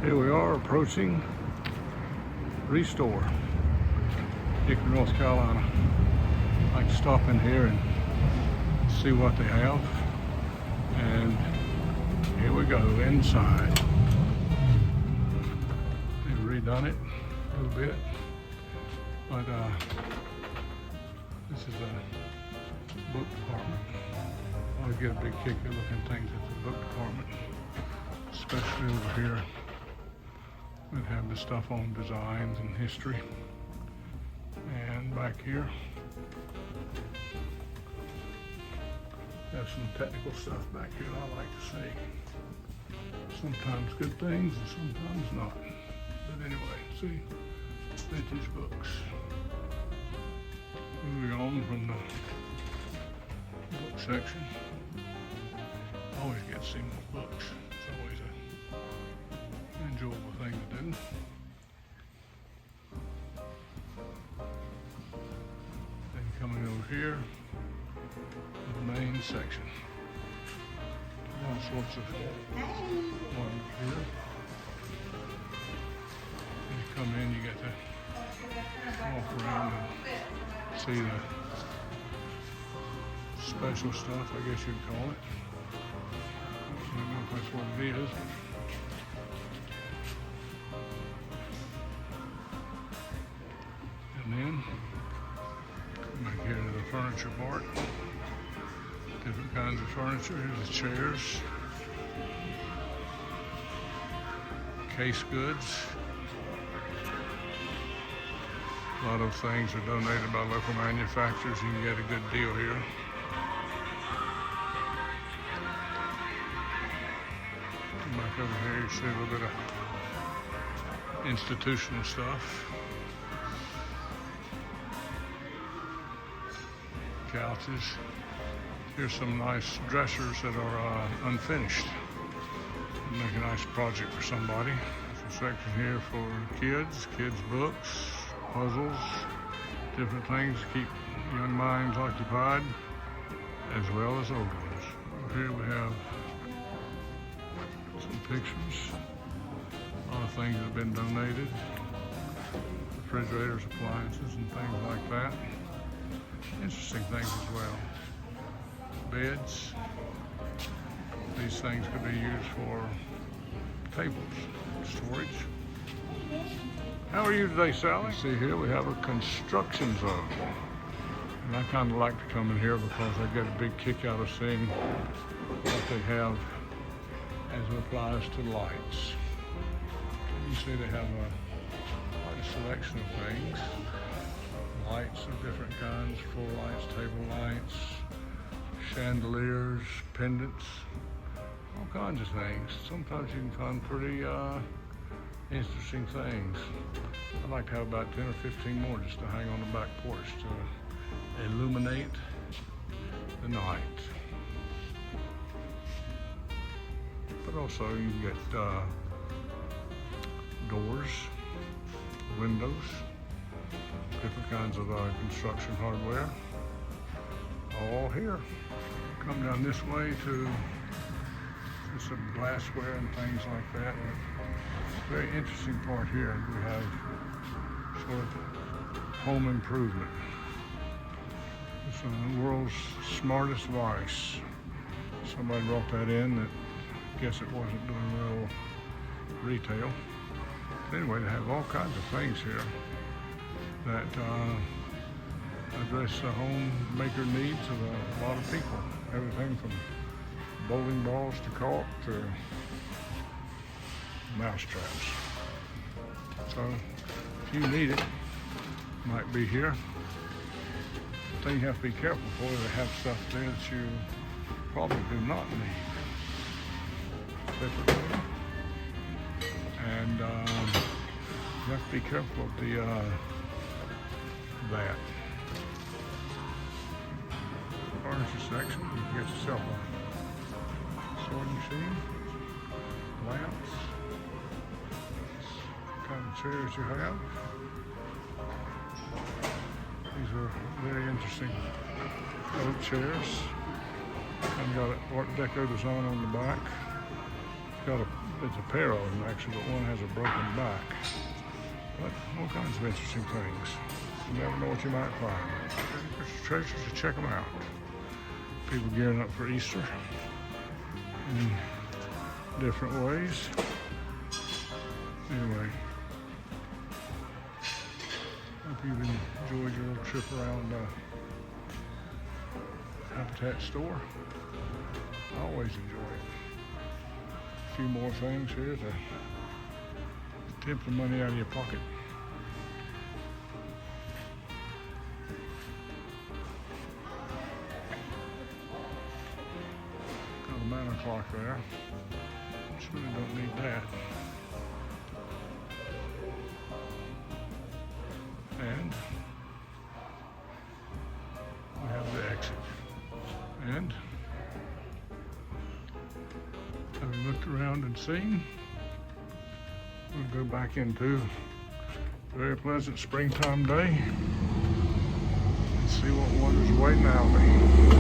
Here we are approaching Restore, Hickory, North Carolina. I like to stop in here and see what they have. And here we go inside. They've redone it a little bit, but this is a book department. I always get a big kick at looking things at the book department, especially over here. We have the stuff on designs and history. And back here, there's some technical stuff back here I like to see. Sometimes good things and sometimes not. But anyway, see, vintage books. Moving on from the book section. Always get to see more books. It's always an enjoyable thing to do. Then coming over here, the main section. All sorts of ones here. When you come in, you get to walk around and see the special stuff, I guess you'd call it. I don't know if that's what it is. And then, come back here to the furniture part. Different kinds of furniture. Here's the chairs. Case goods. A lot of things are donated by local manufacturers. You can get a good deal here. Back over here, you see a little bit of institutional stuff. Couches. Here's some nice dressers that are unfinished. Make a nice project for somebody. There's a section here for kids books, puzzles, different things to keep young minds occupied, as well as older ones. Over here we have some pictures, a lot of things that have been donated, refrigerators, appliances, and things like that. Interesting things as well. Beds. These things could be used for tables, storage. How are you today, Sally? See here we have a construction zone. And I kind of like to come in here because I get a big kick out of seeing what they have as it applies to lights. You see they have quite a selection of things. Lights of different kinds, floor lights, table lights, chandeliers, pendants, all kinds of things. Sometimes you can find pretty interesting things. I'd like to have about 10 or 15 more just to hang on the back porch to illuminate the night. But also you can get doors, windows, different kinds of construction hardware, all here. Come down this way to some glassware and things like that. Very interesting part here. We have sort of home improvement. It's the world's smartest vice. Somebody brought that in that I guess it wasn't doing well retail. But anyway, they have all kinds of things here that address the homemaker needs of a lot of people. Everything from bowling balls to caulk to mouse traps. So if you need it, it might be here. The thing you have to be careful for, they have stuff there that you probably do not need. Typically. And you have to be careful of the that. Furniture section, you can get yourself a sewing machine, lamps, what kind of chairs you have. These are very interesting oak chairs. And got an Art Deco design on the back. It's a pair of them actually, but one has a broken back. But all kinds of interesting things. You never know what you might find. There's treasures to check them out. People gearing up for Easter in different ways. Anyway, hope you've enjoyed your little trip around Habitat store. I always enjoy it. A few more things here to tempt the money out of your pocket. Got a manor clock there. Just really don't need that. And we have the exit. And having looked around and seen, we'll go back into a very pleasant springtime day and see what wonders await now.